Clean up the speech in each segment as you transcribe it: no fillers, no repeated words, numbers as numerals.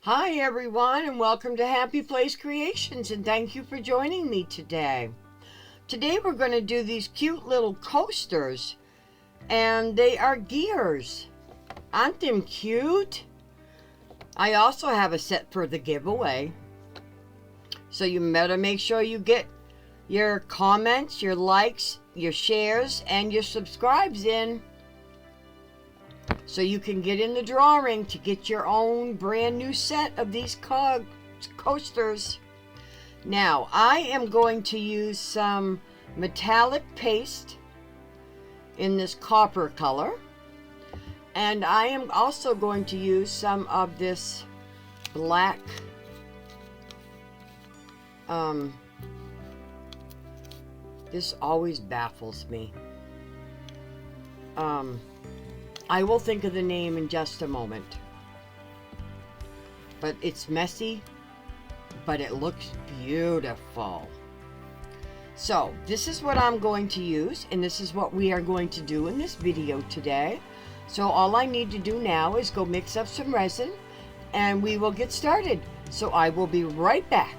Hi everyone, and welcome to Happy Place Creations, and thank you for joining me today. Today we're going to do these cute little coasters, and they are gears. Aren't them cute? I also have a set for the giveaway, so you better make sure you get your comments, your likes, your shares, and your subscribes in, so you can get in the drawing to get your own brand new set of these coasters. Now, I am going to use some metallic paste in this copper color, and I am also going to use some of this black this always baffles me. I will think of the name in just a moment. But it's messy, but it looks beautiful. So this is what I'm going to use, and this is what we are going to do in this video today. So all I need to do now is go mix up some resin, and we will get started. So I will be right back.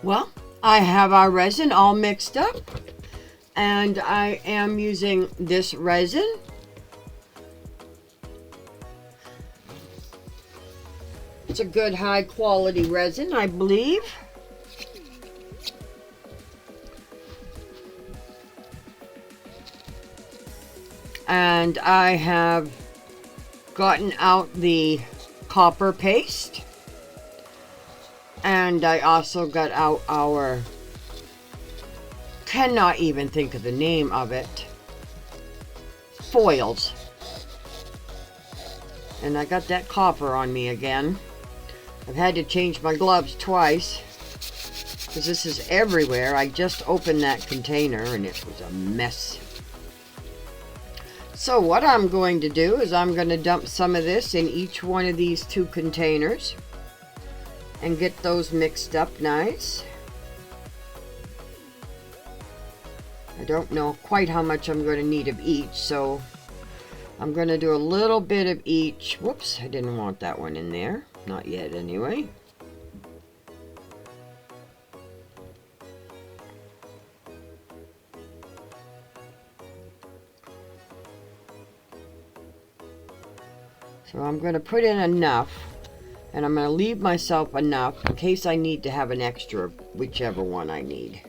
Well, I have our resin all mixed up, and I am using this resin. It's a good high quality resin, I believe. And I have gotten out the copper paste. And I also got out our, cannot even think of the name of it, foils. And I got that copper on me again. I've had to change my gloves twice, because this is everywhere. I just opened that container and it was a mess. So what I'm going to do is I'm going to dump some of this in each one of these two containers and get those mixed up nice. I don't know quite how much I'm going to need of each, so I'm going to do a little bit of each. Whoops, I didn't want that one in there. Not yet, anyway. So I'm going to put in enough, and I'm going to leave myself enough in case I need to have an extra, whichever one I need.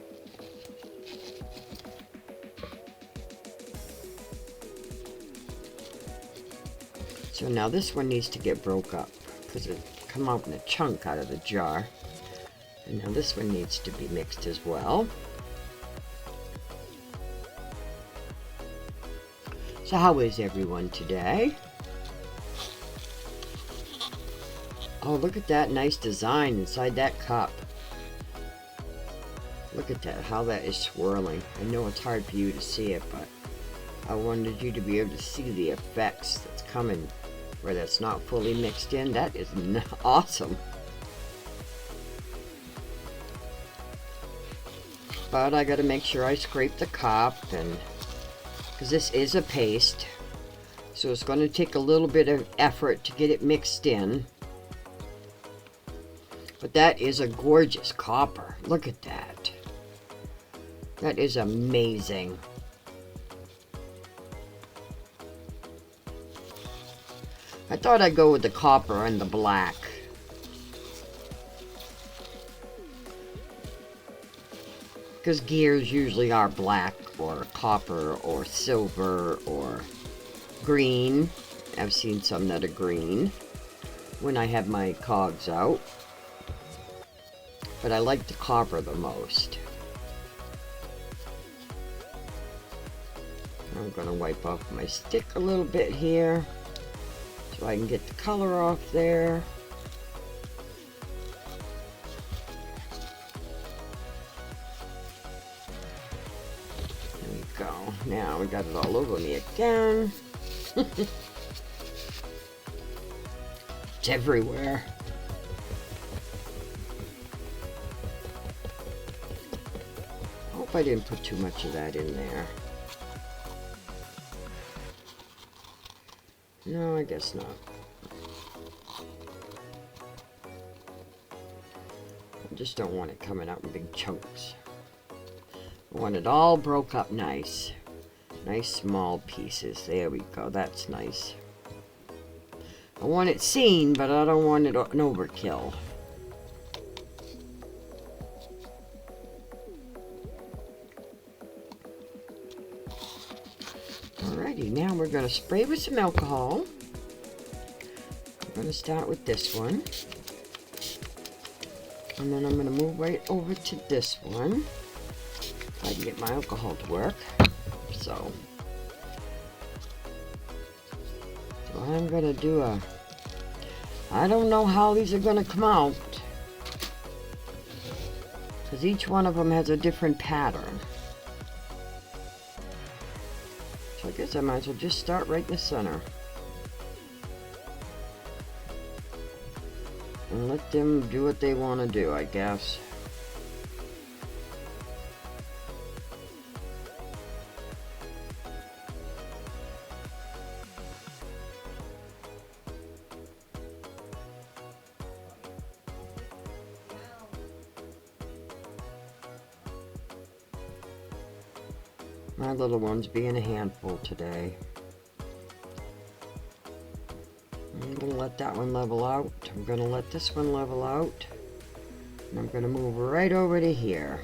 So now this one needs to get broke up because it come out in a chunk out of the jar. And now this one needs to be mixed as well. So how is everyone today? Oh, look at that nice design inside that cup. Look at that, how that is swirling. I know it's hard for you to see it, but I wanted you to be able to see the effects that's coming where that's not fully mixed in. That is awesome. But I got to make sure I scrape the cup, and because this is a paste, so it's going to take a little bit of effort to get it mixed in. But that is a gorgeous copper. Look at that. That is amazing. I thought I'd go with the copper and the black. Because gears usually are black or copper or silver or green. I've seen some that are green when I have my cogs out. But I like the copper the most. I'm going to wipe off my stick a little bit here so I can get the color off there. There we go. Now we got it all over me again. It's everywhere. Hope I didn't put too much of that in there. No, I guess not. I just don't want it coming out in big chunks. I want it all broke up nice. Nice small pieces. There we go. That's nice. I want it seen, but I don't want it an overkill. Alrighty, now we're going to spray with some alcohol. I'm going to start with this one. And then I'm going to move right over to this one. If I can get my alcohol to work. So I'm going to do I don't know how these are going to come out, because each one of them has a different pattern. So I guess I might as well just start right in the center. And let them do what they want to do, I guess. My little one's being a handful today. I'm going to let that one level out. I'm going to let this one level out. And I'm going to move right over to here.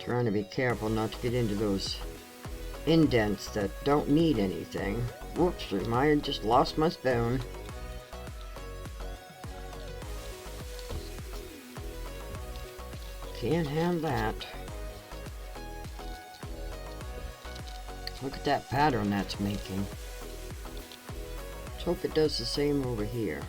Trying to be careful not to get into those indents that don't need anything. Whoops, I just lost my spoon. Can't have that. Look at that pattern that's making. Let's hope it does the same over here.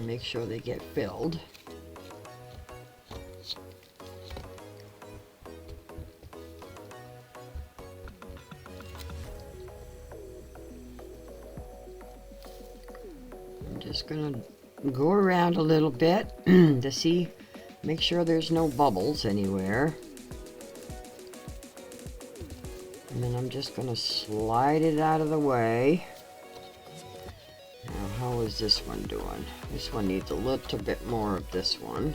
Make sure they get filled. just gonna go around a little bit to see, make sure there's no bubbles anywhere. And then I'm just gonna slide it out of the way. Now, how is this one doing? This one needs a little bit more of this one.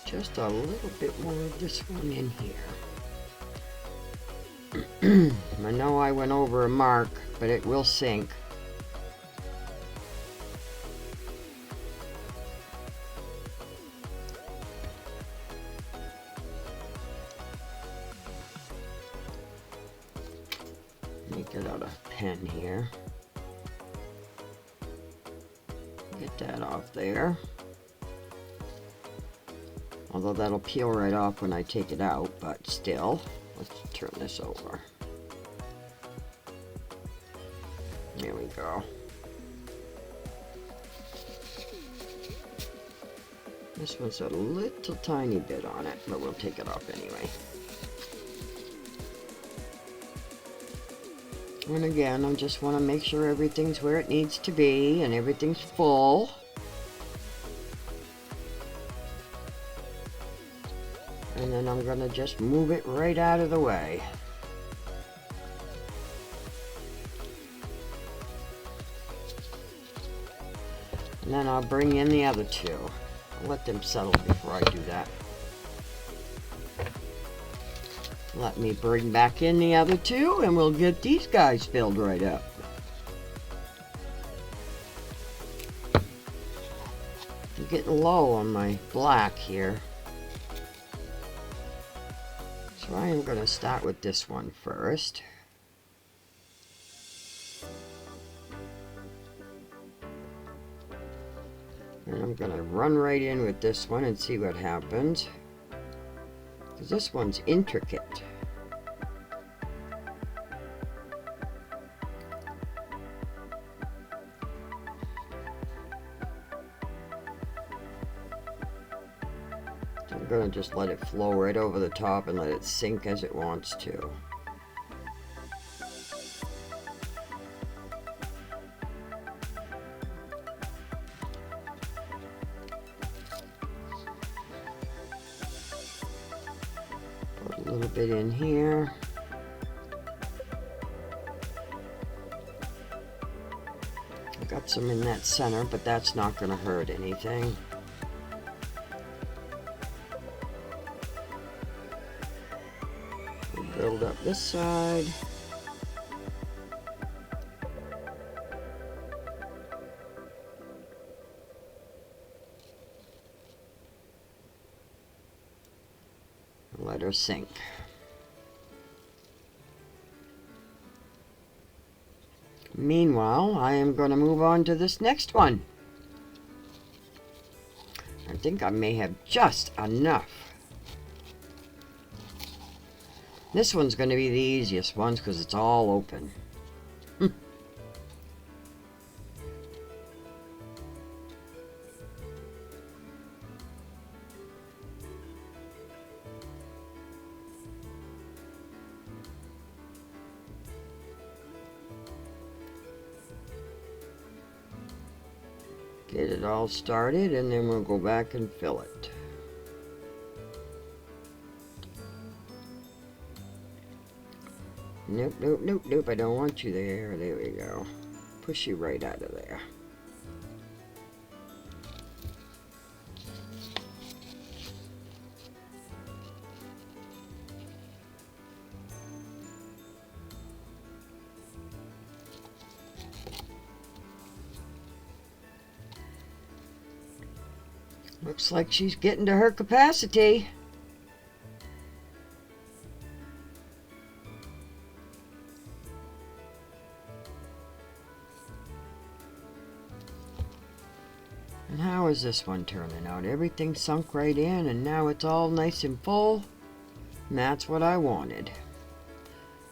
Just a little bit more of this one in here. I know I went over a mark, but it will sink. Let me get out a pen here. Get that off there. Although that'll peel right off when I take it out, but still, let's turn this over. There we go. This one's a little tiny bit on it, but we'll take it off anyway. And again, I just want to make sure everything's where it needs to be and everything's full. And then I'm going to just move it right out of the way. And then I'll bring in the other two. I'll let them settle before I do that. Let me bring back in the other two and we'll get these guys filled right up. I'm getting low on my black here. So I am going to start with this one first. And I'm going to run right in with this one and see what happens. Because this one's intricate. So I'm going to just let it flow right over the top and let it sink as it wants to. A little bit in here. I got some in that center, but that's not going to hurt anything. Build up this side. Let her sink. Meanwhile, I am going to move on to this next one. I think I may have just enough. This one's going to be the easiest one because it's all open. Get it all started and then we'll go back and fill it. Nope, nope, nope, nope, I don't want you there. There we go. Push you right out of there. Looks like she's getting to her capacity. And how is this one turning out? Everything sunk right in and now it's all nice and full. And that's what I wanted.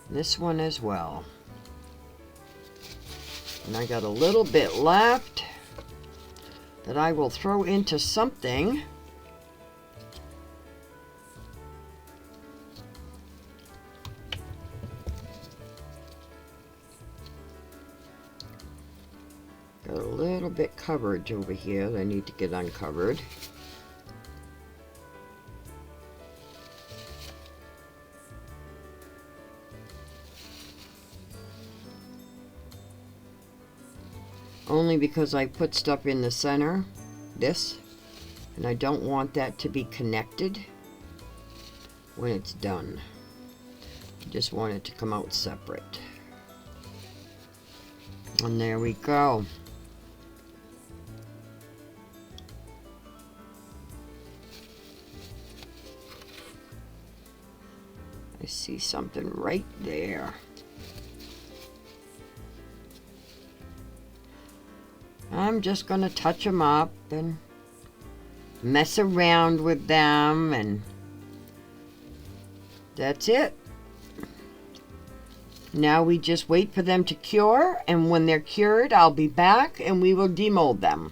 This one as well. And I got a little bit left. that I will throw into something. Got a little bit coverage over here that I need to get uncovered. Only because I put stuff in the center, this, and I don't want that to be connected when it's done. I just want it to come out separate. And there we go. I see something right there. I'm just going to touch them up and mess around with them, and that's it. Now we just wait for them to cure, and when they're cured, I'll be back and we will demold them.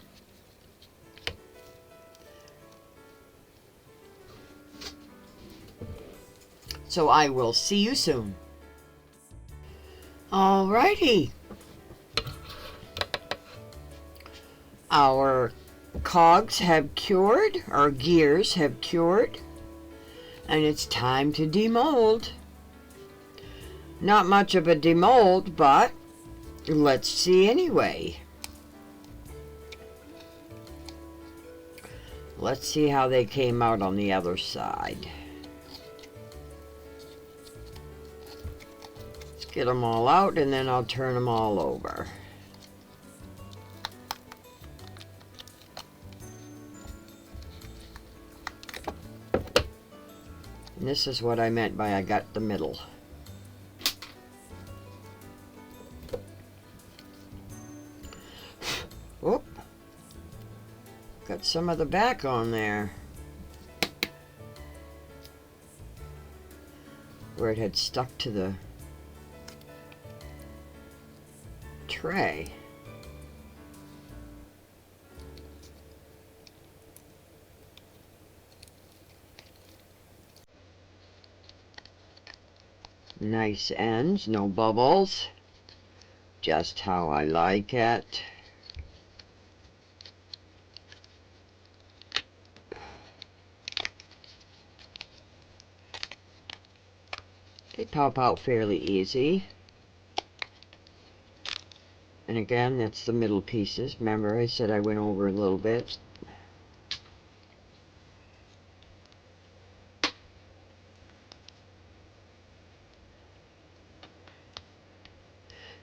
So I will see you soon. Alrighty. Our cogs have cured, our gears have cured, and it's time to demold. Not much of a demold, but let's see anyway. Let's see how they came out on the other side. Let's get them all out, and then I'll turn them all over. And this is what I meant by I got the middle. Whoop. Got some of the back on there, where it had stuck to the tray. Nice ends, no bubbles. Just how I like it. They pop out fairly easy. And again, that's the middle pieces. Remember, I said I went over a little bit.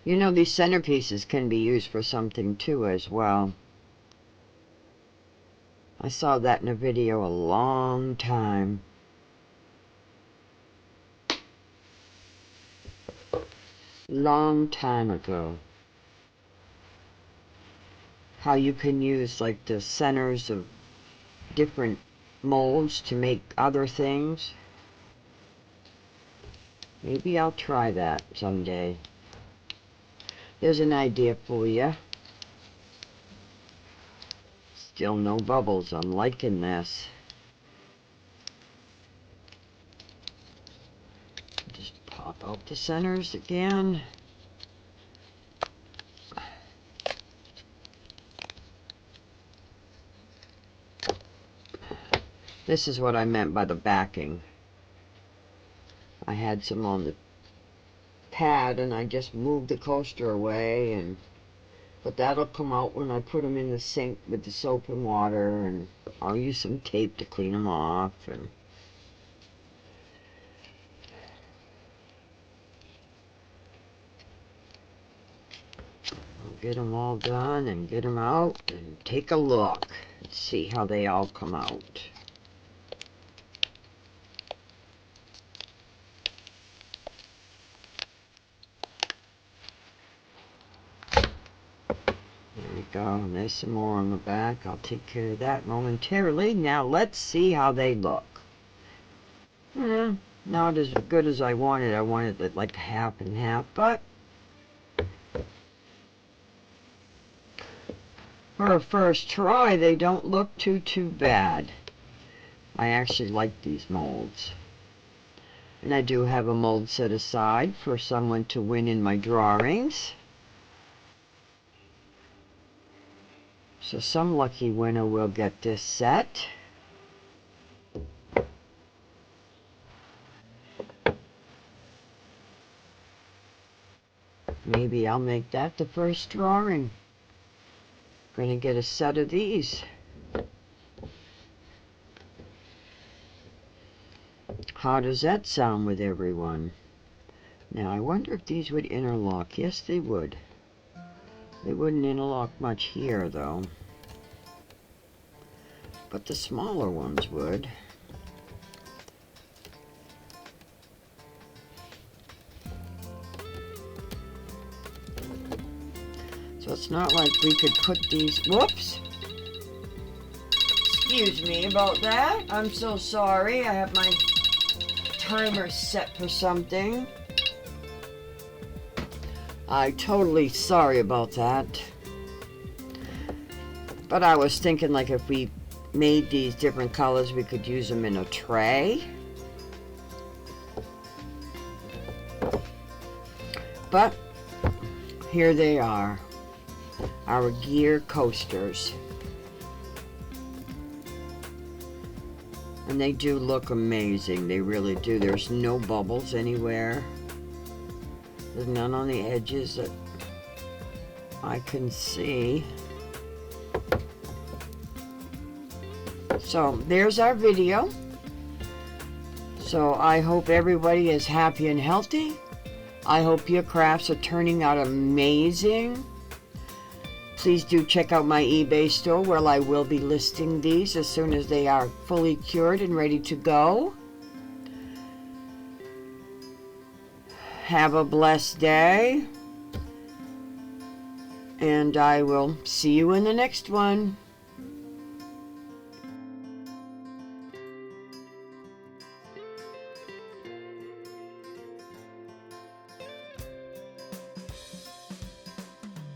You know, these centerpieces can be used for something too as well. I saw that in a video a long time ago. How you can use like the centers of different molds to make other things. Maybe I'll try that someday. There's an idea for you. Still no bubbles. I'm liking this. Just pop out the centers again. This is what I meant by the backing. I had some on the pad and I just moved the coaster away, but that'll come out when I put them in the sink with the soap and water, and I'll use some tape to clean them off. And I'll get them all done and get them out and take a look and see how they all come out. There we go, and there's some more on the back. I'll take care of that momentarily. Now let's see how they look. Not as good as I wanted. I wanted it like half and half, but For a first try, they don't look too bad. I actually like these molds. And I do have a mold set aside for someone to win in my drawings. So some lucky winner will get this set. Maybe I'll make that the first drawing. Gonna get a set of these. How does that sound with everyone? Now I wonder if these would interlock. Yes, they would. They wouldn't interlock much here though. But the smaller ones would. So it's not like we could put these, whoops! Excuse me about that. I'm so sorry. I have my timer set for something. I'm totally sorry about that. But I was thinking like if we made these different colors, we could use them in a tray. But here they are, our gear coasters. And they do look amazing, they really do. There's no bubbles anywhere. There's none on the edges that I can see. So there's our video. So I hope everybody is happy and healthy. I hope your crafts are turning out amazing. Please do check out my eBay store where I will be listing these as soon as they are fully cured and ready to go. Have a blessed day. And I will see you in the next one.